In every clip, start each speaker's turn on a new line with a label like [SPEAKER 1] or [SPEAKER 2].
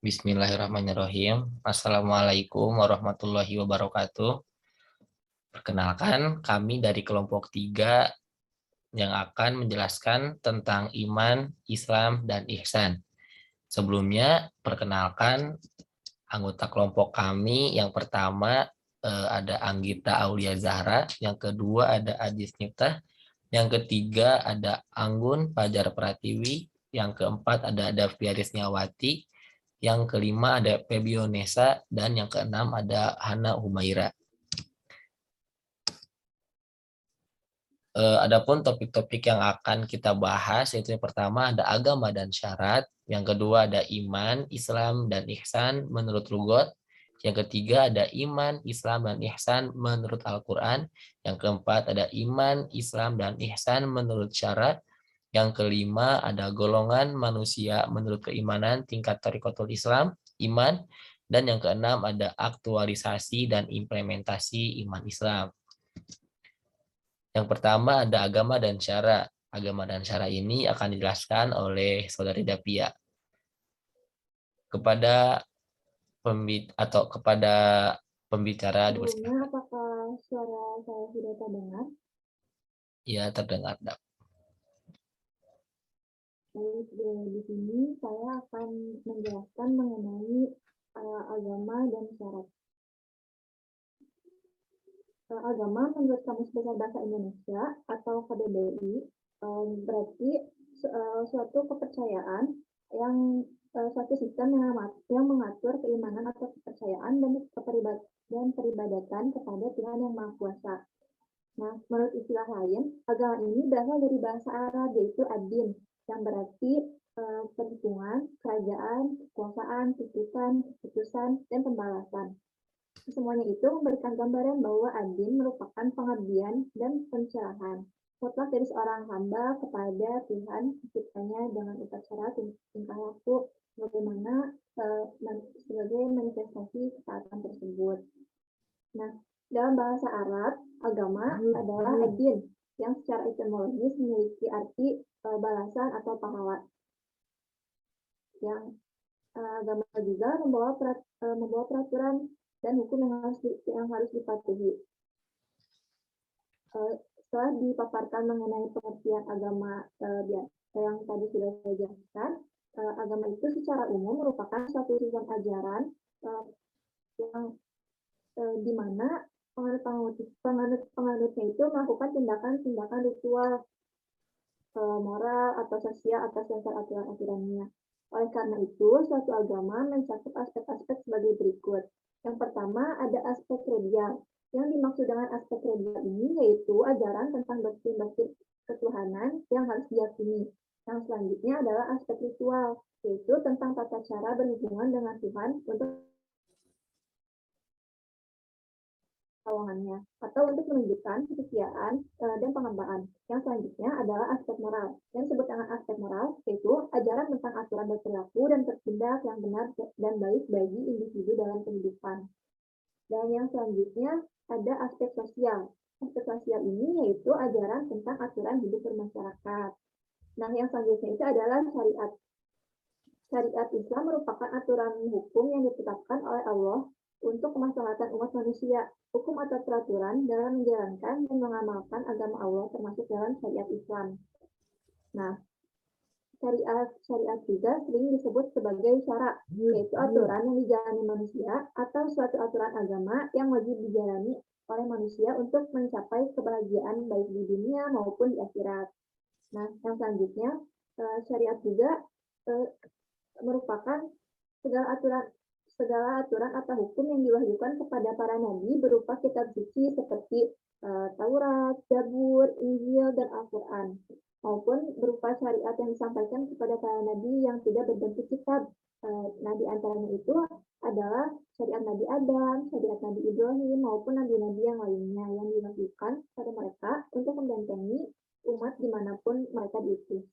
[SPEAKER 1] Bismillahirrahmanirrahim. Assalamualaikum warahmatullahi wabarakatuh. Perkenalkan, kami dari kelompok 3 yang akan menjelaskan tentang iman, Islam, dan ihsan. Sebelumnya, perkenalkan anggota kelompok kami. Yang pertama ada Anggita Aulia Zahra, yang kedua ada Adis Nipta, yang ketiga ada Anggun Fajar Pratiwi, yang keempat ada Daviaris Nyawati, yang kelima ada Febionesa, dan yang keenam ada Hana Humaira. Adapun topik-topik yang akan kita bahas, yaitu yang pertama ada agama dan syarat, yang kedua ada iman, Islam, dan ihsan menurut Lugot, yang ketiga ada iman, Islam, dan ihsan menurut Al-Quran, yang keempat ada iman, Islam, dan ihsan menurut syarat, yang kelima ada golongan manusia menurut keimanan tingkat Thariqatul Islam, iman, dan yang keenam ada aktualisasi dan implementasi iman Islam. Yang pertama ada agama dan syara. Agama dan syara ini akan dijelaskan oleh Saudari Dapia. Kepada pembicara
[SPEAKER 2] Sebelumnya, apakah suara saya sudah terdengar?
[SPEAKER 1] Ya, terdengar.
[SPEAKER 2] Baik, di sini saya akan menjelaskan mengenai agama dan syarat. Agama menurut Kamus Besar Bahasa Indonesia atau KBBI berarti suatu kepercayaan yang suatu sistem yang mengatur keimanan atau kepercayaan dan peribadatan kepada Tuhan Yang Maha Kuasa. Nah, menurut istilah lain, agama ini berasal dari bahasa Arab, yaitu ad-din, yang berarti perhitungan, kerajaan, kekuasaan, keputusan, dan pembalasan. Semuanya itu memberikan gambaran bahwa ad-din merupakan pengabdian dan pencerahan, mutlak dari seorang hamba kepada Tuhan penciptanya dengan upacara tingkah laku sebagai manifestasi ketaatan tersebut. Nah, dalam bahasa Arab, agama adalah ad-din, yang secara etimologis memiliki arti balasan atau pahala. Yang agama juga membawa peraturan dan hukum yang harus dipatuhi. Setelah dipaparkan mengenai pengertian agama yang tadi sudah saya jelaskan, agama itu secara umum merupakan suatu sistem ajaran yang di mana penganutnya itu melakukan tindakan-tindakan ritual, moral atau sosial atas dasar aturan-aturannya. Oleh karena itu, suatu agama mencakup aspek-aspek sebagai berikut. Yang pertama ada aspek kredial. Yang dimaksud dengan aspek kredial ini yaitu ajaran tentang doktrin-doktrin ketuhanan yang harus diyakini. Yang selanjutnya adalah aspek ritual, yaitu tentang tata cara berhubungan dengan Tuhan untuk terowongannya, atau untuk menunjukkan kesetiaan dan penghambaan. Yang selanjutnya adalah aspek moral. Yang disebut dengan aspek moral yaitu ajaran tentang aturan berperilaku dan bertindak yang benar dan baik bagi individu dalam kehidupan. Dan yang selanjutnya ada aspek sosial. Aspek sosial ini yaitu ajaran tentang aturan hidup bermasyarakat. Nah, yang selanjutnya itu adalah syariat. Syariat Islam merupakan aturan hukum yang ditetapkan oleh Allah untuk kemaslahatan umat manusia. Hukum atau peraturan dalam menjalankan dan mengamalkan agama Allah termasuk dalam syariat Islam. Nah, syariat juga sering disebut sebagai syarak, yaitu aturan yang dijalani manusia atau suatu aturan agama yang wajib dijalani oleh manusia untuk mencapai kebahagiaan baik di dunia maupun di akhirat. Nah, yang selanjutnya, syariat juga merupakan segala aturan atau hukum yang diwahyukan kepada para nabi berupa kitab suci seperti Taurat, Zabur, Injil, dan Al-Quran, maupun berupa syariat yang disampaikan kepada para nabi yang tidak berbentuk kitab. Nah, di antaranya itu adalah syariat Nabi Adam, syariat Nabi Ibrahim, maupun nabi-nabi yang lainnya yang diwahyukan pada mereka untuk membentengi umat dimanapun mereka diutus.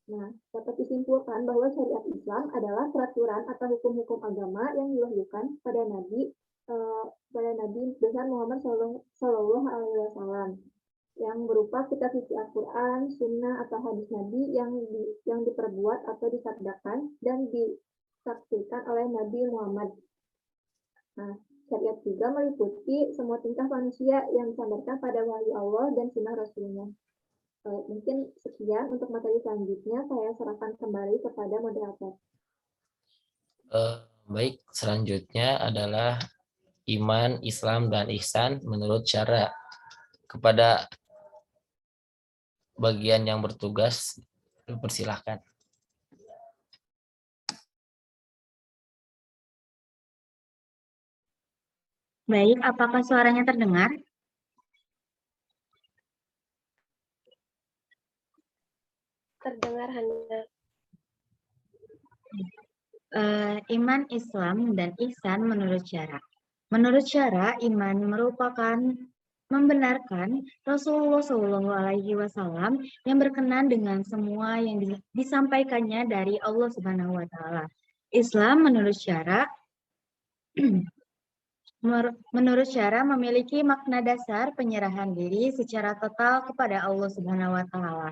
[SPEAKER 2] Nah, dapat disimpulkan bahwa syariat Islam adalah peraturan atau hukum-hukum agama yang diwahyukan pada Nabi besar Muhammad Shallallahu Alaihi Wasallam yang berupa kitab suci Al-Quran, Sunnah atau hadis Nabi yang diperbuat atau disabdakan dan disaksikan oleh Nabi Muhammad. Nah, syariat juga meliputi semua tingkah manusia yang disandarkan pada wahyu Allah dan sunnah Rasulnya. Mungkin sekian untuk materi selanjutnya, saya serahkan kembali kepada moderator.
[SPEAKER 1] Baik, selanjutnya adalah iman, Islam, dan ihsan menurut syara. Kepada bagian yang bertugas, persilahkan.
[SPEAKER 3] Baik, apakah suaranya terdengar?
[SPEAKER 4] Terdengar hanya.
[SPEAKER 3] Iman, Islam, dan ihsan menurut syara. Menurut syara, iman merupakan membenarkan Rasulullah Shallallahu Alaihi Wasallam yang berkenan dengan semua yang disampaikannya dari Allah Subhanahu Wa Taala. Islam menurut syara memiliki makna dasar penyerahan diri secara total kepada Allah Subhanahu Wa Taala.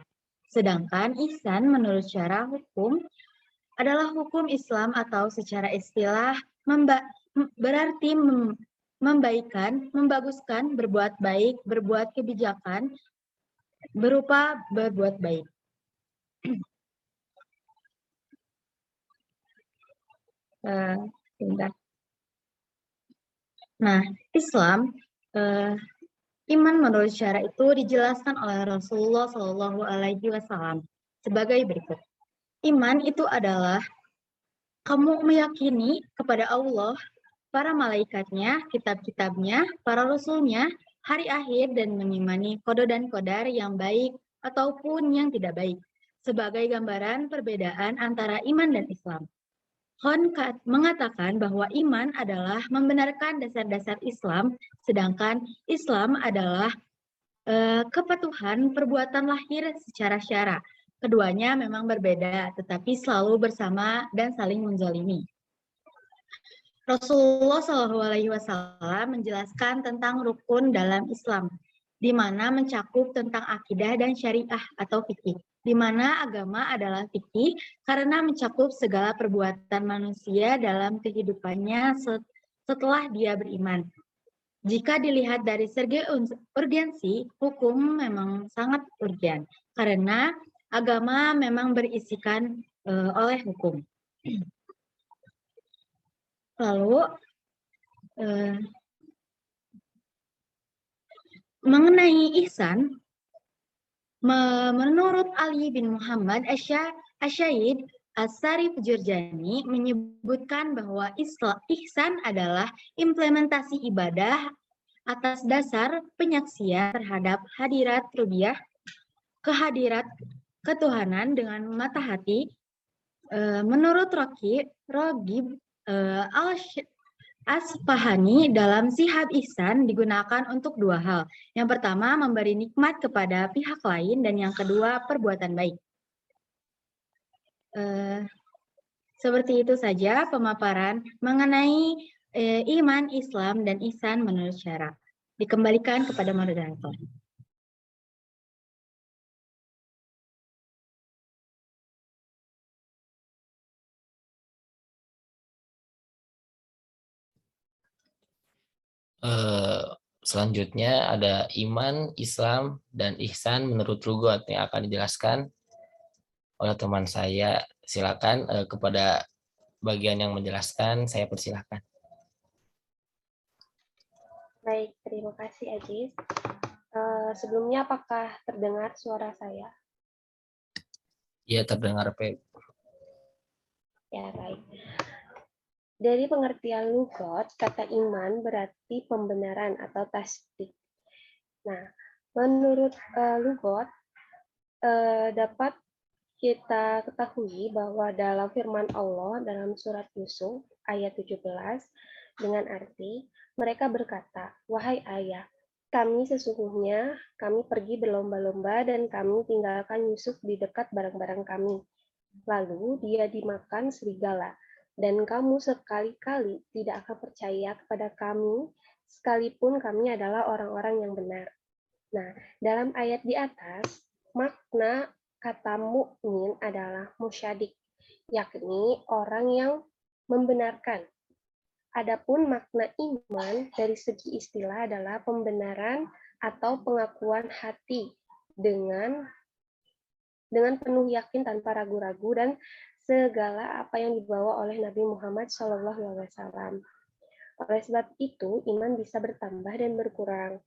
[SPEAKER 3] Sedangkan ihsan menurut syara hukum adalah hukum Islam atau secara istilah berarti membaikan, membaguskan, berbuat baik, berbuat kebijakan, berupa berbuat baik. Nah, Islam, iman menurut syara itu dijelaskan oleh Rasulullah Shallallahu Alaihi Wasallam sebagai berikut. Iman itu adalah kamu meyakini kepada Allah, para malaikatnya, kitab-kitabnya, para rasulnya, hari akhir, dan mengimani qada dan qadar yang baik ataupun yang tidak baik, sebagai gambaran perbedaan antara iman dan Islam. Hon mengatakan bahwa iman adalah membenarkan dasar-dasar Islam, sedangkan Islam adalah kepatuhan perbuatan lahir secara syara. Keduanya memang berbeda, tetapi selalu bersama dan saling menzalimi. Rasulullah SAW menjelaskan tentang rukun dalam Islam, di mana mencakup tentang akidah dan syariah atau fikih, di mana agama adalah fikih karena mencakup segala perbuatan manusia dalam kehidupannya setelah dia beriman. Jika dilihat dari segi urgensi, hukum memang sangat urgen, karena agama memang berisikan oleh hukum. Lalu, mengenai ihsan, menurut Ali bin Muhammad Asy'id As-Sarif Jurjani menyebutkan bahwa ihsan adalah implementasi ibadah atas dasar penyaksian terhadap hadirat rububiyah, kehadirat ketuhanan dengan mata hati. Menurut Ragib Al-Asfahani, dalam Sihab Ihsan digunakan untuk dua hal. Yang pertama, memberi nikmat kepada pihak lain, dan yang kedua, perbuatan baik. Seperti itu saja pemaparan mengenai iman, Islam, dan ihsan menurut syara. Dikembalikan kepada moderator.
[SPEAKER 1] Selanjutnya ada iman, Islam, dan ihsan menurut lugat yang akan dijelaskan oleh teman saya. Silakan kepada bagian yang menjelaskan, saya persilahkan.
[SPEAKER 4] Baik, terima kasih Ajis. Sebelumnya apakah terdengar suara saya?
[SPEAKER 1] Iya, terdengar, Pak.
[SPEAKER 4] Ya, baik. Dari pengertian lugat, kata iman berarti pembenaran atau tasdik. Nah, menurut lugat, dapat kita ketahui bahwa dalam firman Allah dalam surat Yusuf ayat 17 dengan arti, mereka berkata, wahai ayah, kami pergi berlomba-lomba dan kami tinggalkan Yusuf di dekat barang-barang kami. Lalu dia dimakan serigala. Dan kamu sekali-kali tidak akan percaya kepada kami, sekalipun kami adalah orang-orang yang benar. Nah, dalam ayat di atas, makna kata mukmin adalah musyadik, yakni orang yang membenarkan. Adapun makna iman dari segi istilah adalah pembenaran atau pengakuan hati dengan penuh yakin tanpa ragu-ragu dan segala apa yang dibawa oleh Nabi Muhammad SAW. Oleh sebab itu, iman bisa bertambah dan berkurang.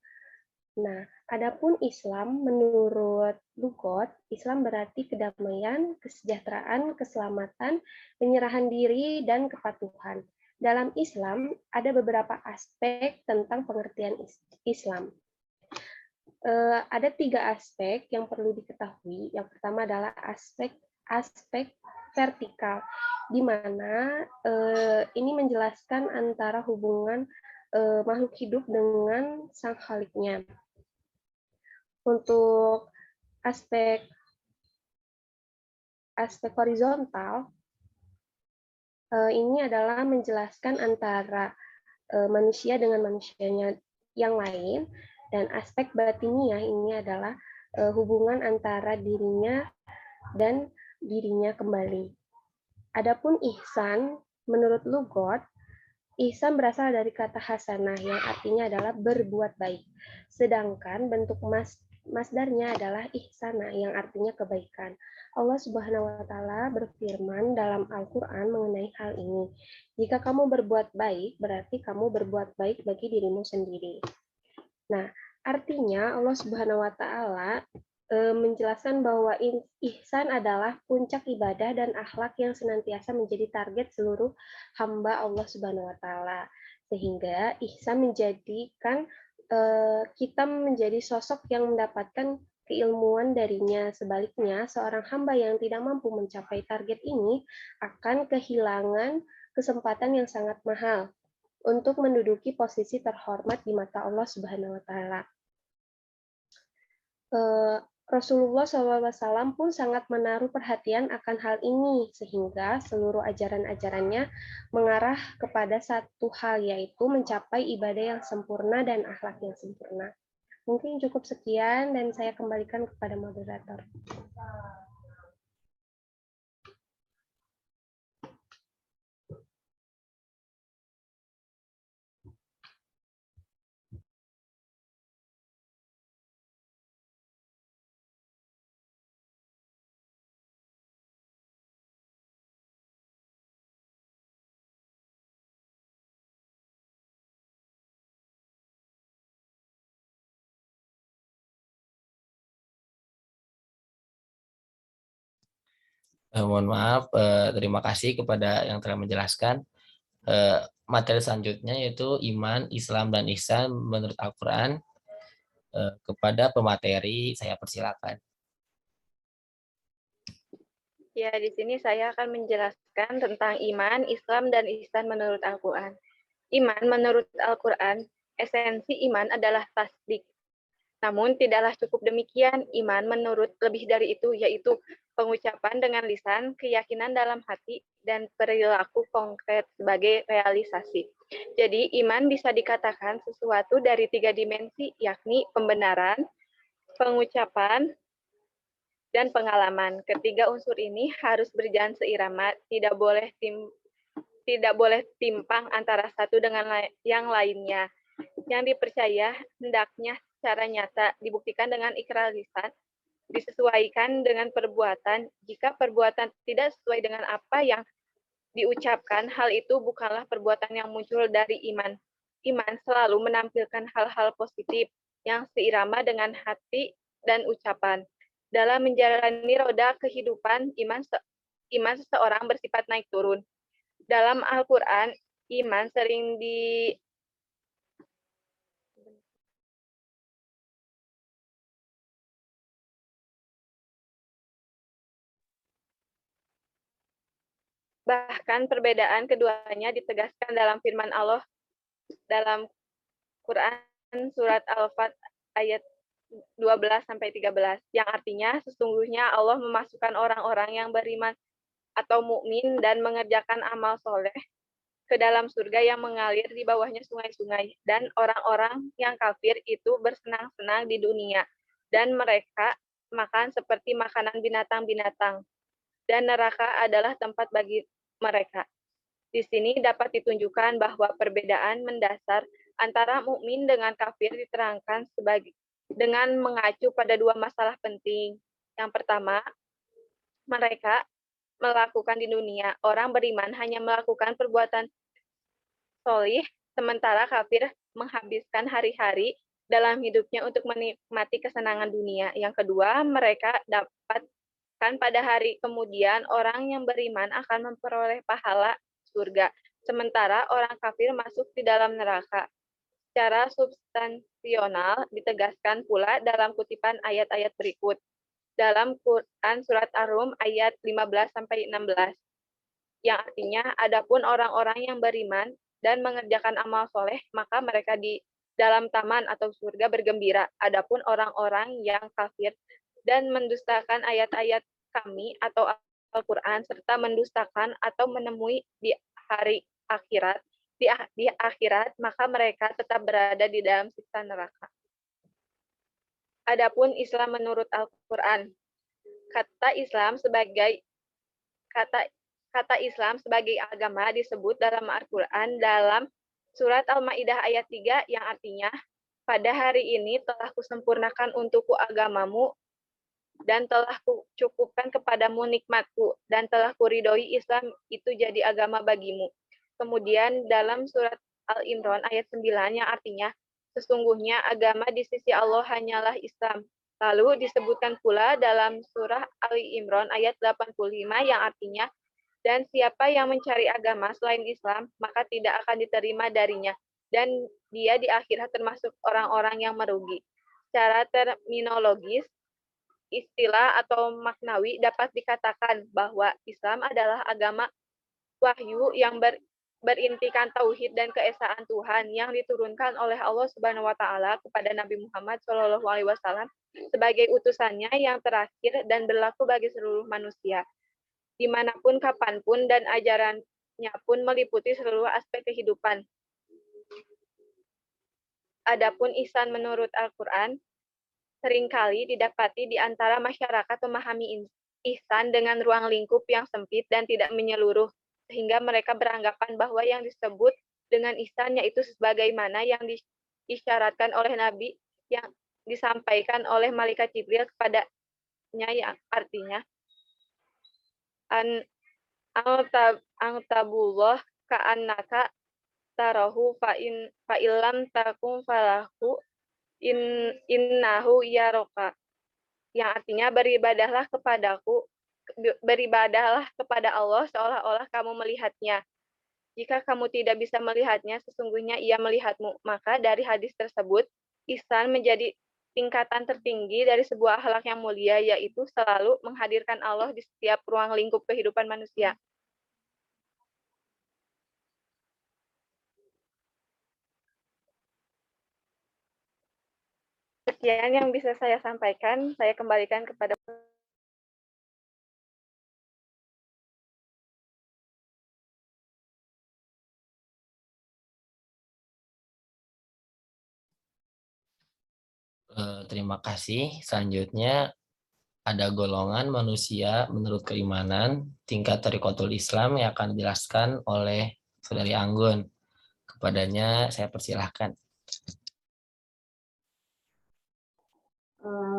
[SPEAKER 4] Nah, adapun Islam menurut Lugot, Islam berarti kedamaian, kesejahteraan, keselamatan, penyerahan diri, dan kepatuhan. Dalam Islam ada beberapa aspek tentang pengertian Islam. Ada 3 aspek yang perlu diketahui. Yang pertama adalah aspek vertikal, di mana ini menjelaskan antara hubungan makhluk hidup dengan sang khaliknya. Untuk aspek horizontal, ini adalah menjelaskan antara manusia dengan manusianya yang lain, dan aspek batiniah ini adalah hubungan antara dirinya dan dirinya kembali. Adapun ihsan, menurut Lugot, ihsan berasal dari kata hasanah yang artinya adalah berbuat baik. Sedangkan bentuk masdarnya adalah ihsana yang artinya kebaikan. Allah Subhanahu wa taala berfirman dalam Al-Qur'an mengenai hal ini. Jika kamu berbuat baik, berarti kamu berbuat baik bagi dirimu sendiri. Nah, artinya Allah Subhanahu wa taala menjelaskan bahwa ihsan adalah puncak ibadah dan akhlak yang senantiasa menjadi target seluruh hamba Allah Subhanahu wa taala. Sehingga ihsan menjadikan kita menjadi sosok yang mendapatkan keilmuan darinya. Sebaliknya, seorang hamba yang tidak mampu mencapai target ini akan kehilangan kesempatan yang sangat mahal untuk menduduki posisi terhormat di mata Allah Subhanahu wa taala. Rasulullah SAW pun sangat menaruh perhatian akan hal ini, sehingga seluruh ajaran-ajarannya mengarah kepada satu hal, yaitu mencapai ibadah yang sempurna dan akhlak yang sempurna. Mungkin cukup sekian, dan saya kembalikan kepada moderator.
[SPEAKER 1] Mohon maaf, terima kasih kepada yang telah menjelaskan. Materi selanjutnya yaitu iman, Islam, dan ihsan menurut Al-Quran. Kepada pemateri, saya persilakan.
[SPEAKER 5] Ya, di sini saya akan menjelaskan tentang iman, Islam, dan ihsan menurut Al-Quran. Iman menurut Al-Quran, esensi iman adalah tasdik. Namun tidaklah cukup demikian, iman menurut lebih dari itu, yaitu pengucapan dengan lisan, keyakinan dalam hati, dan perilaku konkret sebagai realisasi. Jadi iman bisa dikatakan sesuatu dari 3 dimensi, yakni pembenaran, pengucapan, dan pengalaman. Ketiga unsur ini harus berjalan seirama, tidak boleh timpang antara satu dengan yang lainnya. Yang dipercaya hendaknya secara nyata dibuktikan dengan ikrar lisan, disesuaikan dengan perbuatan. Jika perbuatan tidak sesuai dengan apa yang diucapkan, hal itu bukanlah perbuatan yang muncul dari iman. Iman selalu menampilkan hal-hal positif yang seirama dengan hati dan ucapan. Dalam menjalani roda kehidupan, iman seseorang bersifat naik turun. Dalam Al-Quran, iman sering bahkan perbedaan keduanya ditegaskan dalam firman Allah dalam Quran surat Al-Fat ayat 12-13, yang artinya sesungguhnya Allah memasukkan orang-orang yang beriman atau mukmin dan mengerjakan amal soleh ke dalam surga yang mengalir di bawahnya sungai-sungai, dan orang-orang yang kafir itu bersenang-senang di dunia, dan mereka makan seperti makanan binatang-binatang, dan neraka adalah tempat bagi mereka. Di sini dapat ditunjukkan bahwa perbedaan mendasar antara mukmin dengan kafir diterangkan sebagai dengan mengacu pada dua masalah penting. Yang pertama, mereka melakukan di dunia. Orang beriman hanya melakukan perbuatan solih, sementara kafir menghabiskan hari-hari dalam hidupnya untuk menikmati kesenangan dunia. Yang kedua, mereka dapatkan pada hari kemudian orang yang beriman akan memperoleh pahala surga, sementara orang kafir masuk di dalam neraka. Secara substansional ditegaskan pula dalam kutipan ayat-ayat berikut. Dalam Quran Surat Ar-Rum ayat 15-16, yang artinya, adapun orang-orang yang beriman dan mengerjakan amal soleh, maka mereka di dalam taman atau surga bergembira. Adapun orang-orang yang kafir dan mendustakan ayat-ayat kami atau Al-Quran, serta mendustakan atau menemui di hari akhirat, di akhirat, maka mereka tetap berada di dalam siksa neraka. Adapun Islam menurut Al-Quran, kata Islam sebagai agama disebut dalam Al-Quran dalam surat Al-Maidah ayat 3 yang artinya, pada hari ini telah kusempurnakan untukku agamamu dan telah kucukupkan kepadamu nikmatku dan telah kuridhoi Islam itu jadi agama bagimu. Kemudian dalam surat Al-Imran ayat 9 yang artinya, sesungguhnya agama di sisi Allah hanyalah Islam. Lalu disebutkan pula dalam surah Ali Imran ayat 85 yang artinya, dan siapa yang mencari agama selain Islam, maka tidak akan diterima darinya, dan dia di akhirat termasuk orang-orang yang merugi. Secara terminologis, istilah atau maknawi dapat dikatakan bahwa Islam adalah agama wahyu yang berintikan tauhid dan keesaan Tuhan yang diturunkan oleh Allah Subhanahu wa taala kepada Nabi Muhammad SAW sebagai utusannya yang terakhir dan berlaku bagi seluruh manusia, dimanapun, kapanpun, dan ajarannya pun meliputi seluruh aspek kehidupan. Adapun ihsan menurut Al-Quran, seringkali didapati di antara masyarakat memahami ihsan dengan ruang lingkup yang sempit dan tidak menyeluruh, sehingga mereka beranggapan bahwa yang disebut dengan ihsan yaitu sebagaimana yang diisyaratkan oleh Nabi yang disampaikan oleh malaikat Jibril kepadanya, yang artinya angtabullah ka'annaka tarahu fa illam takum falahu innahu yaroka, yang artinya beribadahlah kepada Allah seolah-olah kamu melihatnya. Jika kamu tidak bisa melihatnya, sesungguhnya ia melihatmu. Maka dari hadis tersebut, ihsan menjadi tingkatan tertinggi dari sebuah akhlak yang mulia, yaitu selalu menghadirkan Allah di setiap ruang lingkup kehidupan manusia. Sekian yang bisa saya sampaikan, saya kembalikan kepada
[SPEAKER 1] Terima kasih. Selanjutnya ada golongan manusia menurut keimanan tingkat Thariqatul Islam yang akan dijelaskan oleh Saudari Anggun. Kepadanya saya persilahkan.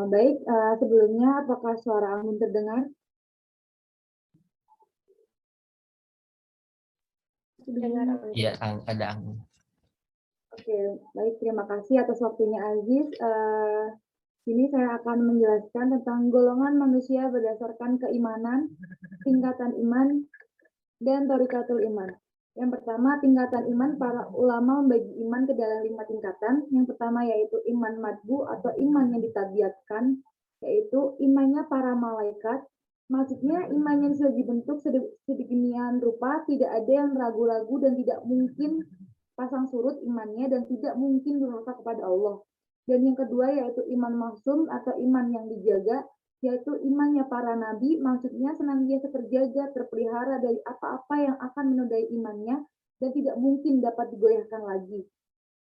[SPEAKER 2] Baik, sebelumnya apakah suara Anggun terdengar?
[SPEAKER 1] Iya, ada Anggun.
[SPEAKER 2] Oke, baik, terima kasih atas waktunya Aziz. Sini saya akan menjelaskan tentang golongan manusia berdasarkan keimanan, tingkatan iman, dan thariqatul iman. Yang pertama, tingkatan iman, para ulama membagi iman ke dalam 5 tingkatan. Yang pertama yaitu iman madbu atau iman yang ditabiatkan, yaitu imannya para malaikat. Maksudnya iman yang sudah dibentuk sedemikian rupa, tidak ada yang ragu-ragu dan tidak mungkin pasang surut imannya dan tidak mungkin durhaka kepada Allah. Dan yang kedua yaitu iman maksum atau iman yang dijaga, yaitu imannya para nabi, maksudnya senantiasa terjaga, terpelihara dari apa-apa yang akan menodai imannya dan tidak mungkin dapat digoyahkan lagi.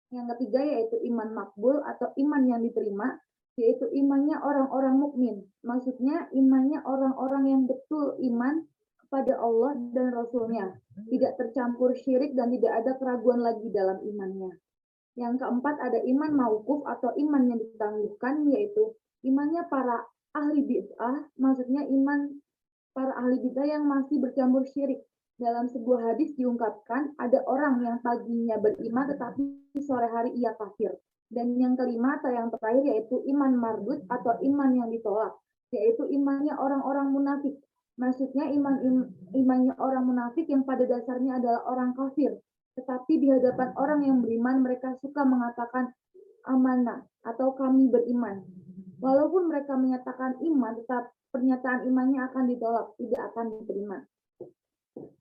[SPEAKER 2] Yang ketiga yaitu iman makbul atau iman yang diterima, yaitu imannya orang-orang mukmin. Maksudnya imannya orang-orang yang betul iman pada Allah dan Rasul-Nya, tidak tercampur syirik dan tidak ada keraguan lagi dalam imannya. Yang keempat ada iman mauquf atau iman yang ditangguhkan, yaitu imannya para ahli bid'ah, maksudnya iman para ahli bid'ah yang masih bercampur syirik. Dalam sebuah hadis diungkapkan, ada orang yang paginya beriman tetapi sore hari ia kafir. Dan yang kelima atau yang terakhir yaitu iman mardud atau iman yang ditolak, yaitu imannya orang-orang munafik. Maksudnya imannya orang munafik yang pada dasarnya adalah orang kafir. Tetapi di hadapan orang yang beriman, mereka suka mengatakan amanah atau kami beriman. Walaupun mereka menyatakan iman, tetap pernyataan imannya akan ditolak, tidak akan diterima.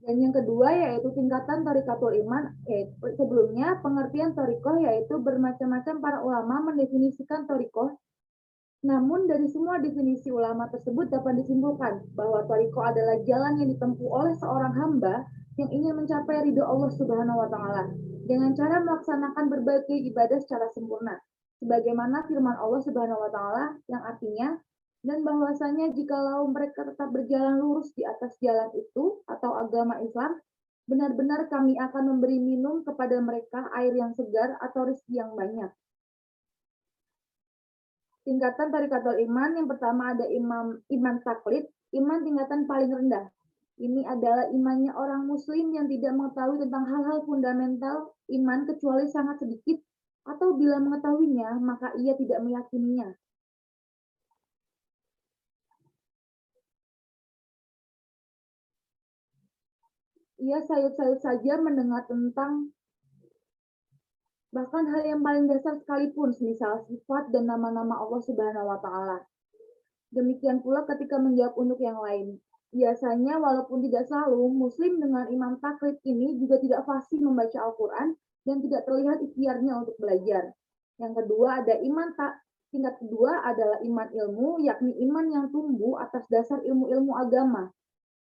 [SPEAKER 2] Dan yang kedua yaitu tingkatan thariqatul iman. Sebelumnya pengertian thariqah yaitu bermacam-macam para ulama mendefinisikan thariqah. Namun dari semua definisi ulama tersebut dapat disimpulkan bahwa thariqah adalah jalan yang ditempuh oleh seorang hamba yang ingin mencapai ridho Allah Subhanahu wa taala dengan cara melaksanakan berbagai ibadah secara sempurna. Sebagaimana firman Allah Subhanahu wa taala yang artinya, dan bahwasanya jikalau mereka tetap berjalan lurus di atas jalan itu atau agama Islam, benar-benar kami akan memberi minum kepada mereka air yang segar atau rezeki yang banyak. Tingkatan thariqatul iman yang pertama ada iman taklid, iman tingkatan paling rendah. Ini adalah imannya orang muslim yang tidak mengetahui tentang hal-hal fundamental iman kecuali sangat sedikit, atau bila mengetahuinya maka ia tidak meyakininya. Ia sayup-sayup saja mendengar tentang bahkan hal yang paling dasar sekalipun, semisal sifat dan nama-nama Allah Subhanahu wa taala. Demikian pula ketika menjawab untuk yang lain. Biasanya walaupun tidak selalu, muslim dengan imam taklid ini juga tidak fasih membaca Al-Quran dan tidak terlihat ikhtiarnya untuk belajar. Yang kedua ada tingkat kedua adalah iman ilmu, yakni iman yang tumbuh atas dasar ilmu-ilmu agama.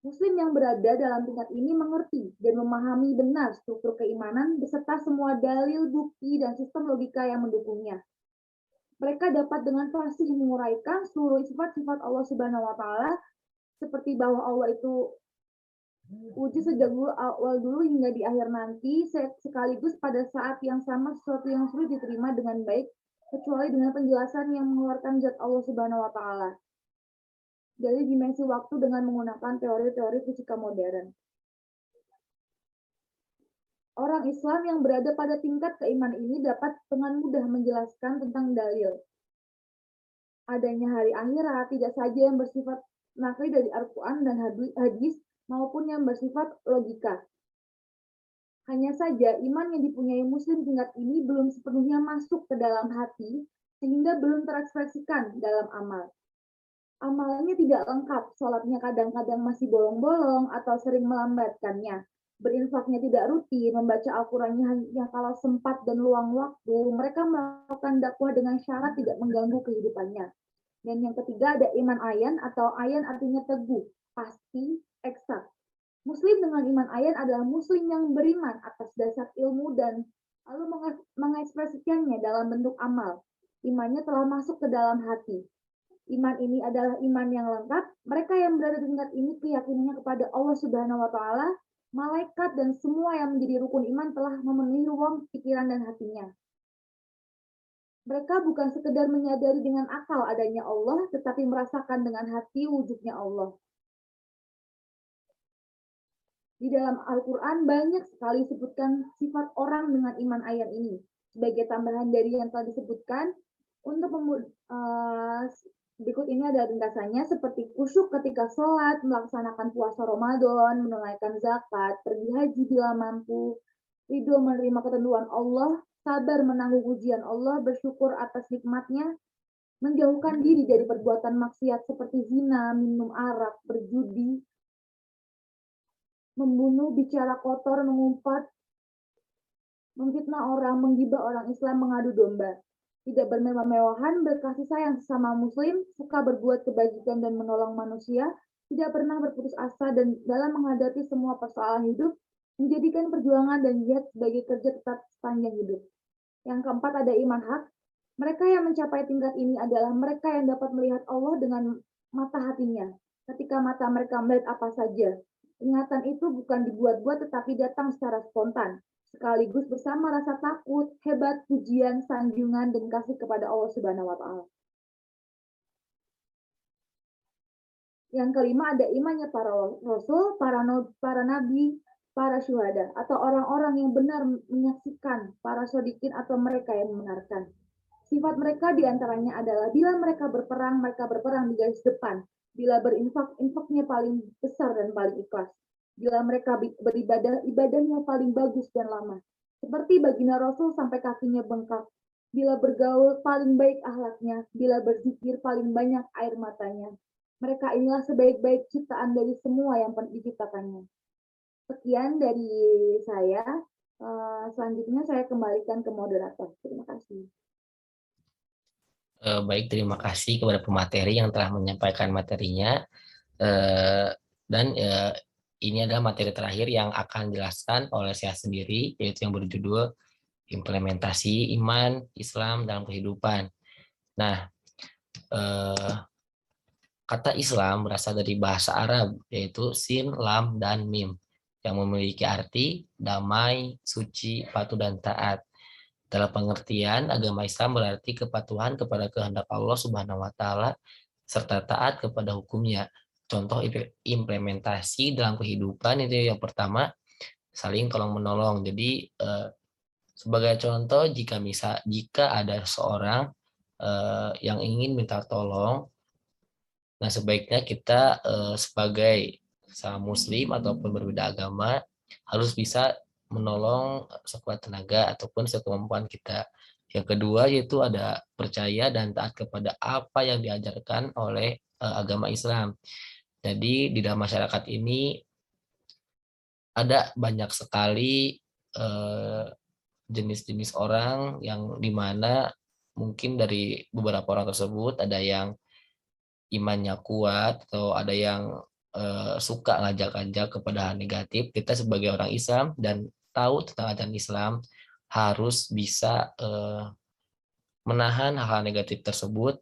[SPEAKER 2] Muslim yang berada dalam tingkat ini mengerti dan memahami benar struktur keimanan beserta semua dalil, bukti, dan sistem logika yang mendukungnya. Mereka dapat dengan fasih menguraikan seluruh sifat-sifat Allah Subhanahu wa taala seperti bahwa Allah itu wujud sejak awal dulu hingga di akhir nanti, sekaligus pada saat yang sama sesuatu yang sulit diterima dengan baik kecuali dengan penjelasan yang mengeluarkan zat Allah Subhanahu wa taala dari dimensi waktu dengan menggunakan teori-teori fisika modern. Orang Islam yang berada pada tingkat keimanan ini dapat dengan mudah menjelaskan tentang dalil adanya hari akhirat, tidak saja yang bersifat nakli dari Al-Quran dan hadis, maupun yang bersifat logika. Hanya saja iman yang dipunyai muslim tingkat ini belum sepenuhnya masuk ke dalam hati, sehingga belum terekspresikan dalam amal. Amalnya tidak lengkap, sholatnya kadang-kadang masih bolong-bolong atau sering melambatkannya. Berinfaknya tidak rutin, membaca Al-Qurannya hanya kalau sempat dan luang waktu. Mereka melakukan dakwah dengan syarat tidak mengganggu kehidupannya. Dan yang ketiga ada iman ayan atau ayan artinya teguh, pasti, eksak. Muslim dengan iman ayan adalah muslim yang beriman atas dasar ilmu dan lalu mengekspresikannya dalam bentuk amal. Imannya telah masuk ke dalam hati. Iman ini adalah iman yang lengkap. Mereka yang berada di tingkat ini keyakinannya kepada Allah Subhanahu wa taala, malaikat dan semua yang menjadi rukun iman telah memenuhi ruang pikiran dan hatinya. Mereka bukan sekedar menyadari dengan akal adanya Allah, tetapi merasakan dengan hati wujudnya Allah. Di dalam Al-Quran banyak sekali disebutkan sifat orang dengan iman ayan ini. Sebagai tambahan dari yang telah disebutkan, untuk berikut ini ada ringkasannya seperti khusyuk ketika sholat, melaksanakan puasa Ramadan, menunaikan zakat, pergi haji bila mampu, ridho menerima ketentuan Allah, sabar menanggung ujian Allah, bersyukur atas nikmatnya, menjauhkan diri dari perbuatan maksiat seperti zina, minum arak, berjudi, membunuh, bicara kotor, mengumpat, memfitnah orang, menggibah orang Islam, mengadu domba. Tidak bermewah-mewahan, berkasih sayang sesama muslim, suka berbuat kebajikan dan menolong manusia, tidak pernah berputus asa dan dalam menghadapi semua persoalan hidup, menjadikan perjuangan dan jihad sebagai kerja tetap sepanjang hidup. Yang keempat ada iman hak. Mereka yang mencapai tingkat ini adalah mereka yang dapat melihat Allah dengan mata hatinya. Ketika mata mereka melihat apa saja, Ingatan itu bukan dibuat-buat tetapi datang secara spontan, sekaligus bersama rasa takut, hebat, pujian, sanjungan, dan kasih kepada Allah Subhanahu wa Ta'ala. Yang kelima ada imannya para rasul, para nabi, para syuhada, atau orang-orang yang benar menyaksikan, para sodikin atau mereka yang membenarkan. Sifat mereka diantaranya adalah bila mereka berperang di garis depan. Bila berinfak, infaknya paling besar dan paling ikhlas. Bila mereka beribadah, ibadahnya paling bagus dan lama. Seperti baginda Rasul sampai kakinya bengkak. Bila bergaul, paling baik akhlaknya. Bila berzikir, paling banyak air matanya. Mereka inilah sebaik-baik ciptaan dari semua yang diciptakannya. Sekian dari saya. Selanjutnya saya kembalikan ke moderator. Terima kasih.
[SPEAKER 1] Baik, terima kasih kepada pemateri yang telah menyampaikan materinya. Dan ini adalah materi terakhir yang akan dijelaskan oleh saya sendiri, yaitu yang berjudul Implementasi Iman Islam dalam Kehidupan. Nah, kata Islam berasal dari bahasa Arab, yaitu sin, lam, dan mim, yang memiliki arti damai, suci, patuh, dan taat. Dalam pengertian, agama Islam berarti kepatuhan kepada kehendak Allah Subhanahu wa Ta'ala serta taat kepada hukumnya. Contoh implementasi dalam kehidupan itu yang pertama, saling tolong menolong. Jadi sebagai contoh, jika ada seorang yang ingin minta tolong, nah sebaiknya kita sebagai sama muslim ataupun berbeda agama harus bisa menolong sekuat tenaga ataupun sekemampuan kita. Yang kedua yaitu ada percaya dan taat kepada apa yang diajarkan oleh agama Islam. Jadi di dalam masyarakat ini ada banyak sekali jenis-jenis orang yang dimana mungkin dari beberapa orang tersebut ada yang imannya kuat atau ada yang suka ngajak-ngajak kepada hal negatif. Kita sebagai orang Islam dan tahu tentang ajaran Islam harus bisa menahan hal-hal negatif tersebut.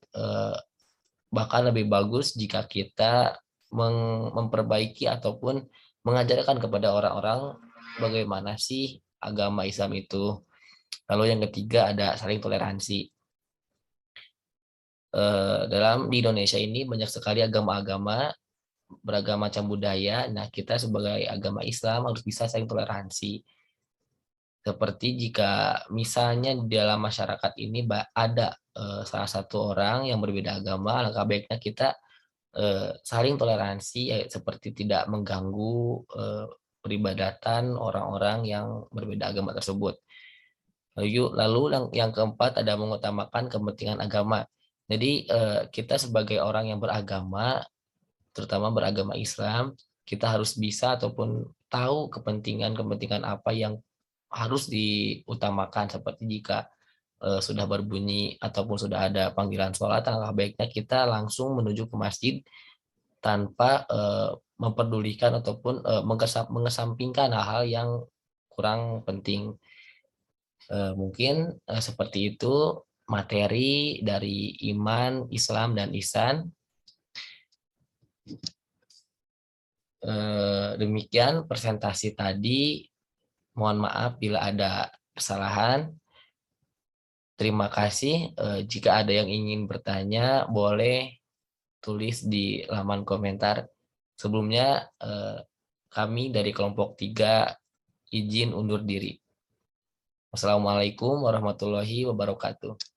[SPEAKER 1] Bahkan lebih bagus jika kita memperbaiki ataupun mengajarkan kepada orang-orang bagaimana sih agama Islam itu. Lalu yang ketiga ada saling toleransi. Di Indonesia ini banyak sekali agama-agama, beragam macam budaya. Nah, kita sebagai agama Islam harus bisa saling toleransi. Seperti jika misalnya di dalam masyarakat ini ada salah satu orang yang berbeda agama, alangkah baiknya kita saling toleransi, seperti tidak mengganggu peribadatan orang-orang yang berbeda agama tersebut. Lalu yang keempat ada mengutamakan kepentingan agama. Jadi kita sebagai orang yang beragama, terutama beragama Islam, kita harus bisa ataupun tahu kepentingan apa yang harus diutamakan. Seperti jika sudah berbunyi ataupun sudah ada panggilan sholat, alangkah baiknya kita langsung menuju ke masjid tanpa memperdulikan ataupun mengesampingkan hal-hal yang kurang penting. Mungkin seperti itu materi dari iman, Islam, dan ihsan. Demikian presentasi tadi. Mohon maaf bila ada kesalahan. Terima kasih. Jika ada yang ingin bertanya, boleh tulis di laman komentar. Sebelumnya, kami dari kelompok 3 izin undur diri. Wassalamualaikum warahmatullahi wabarakatuh.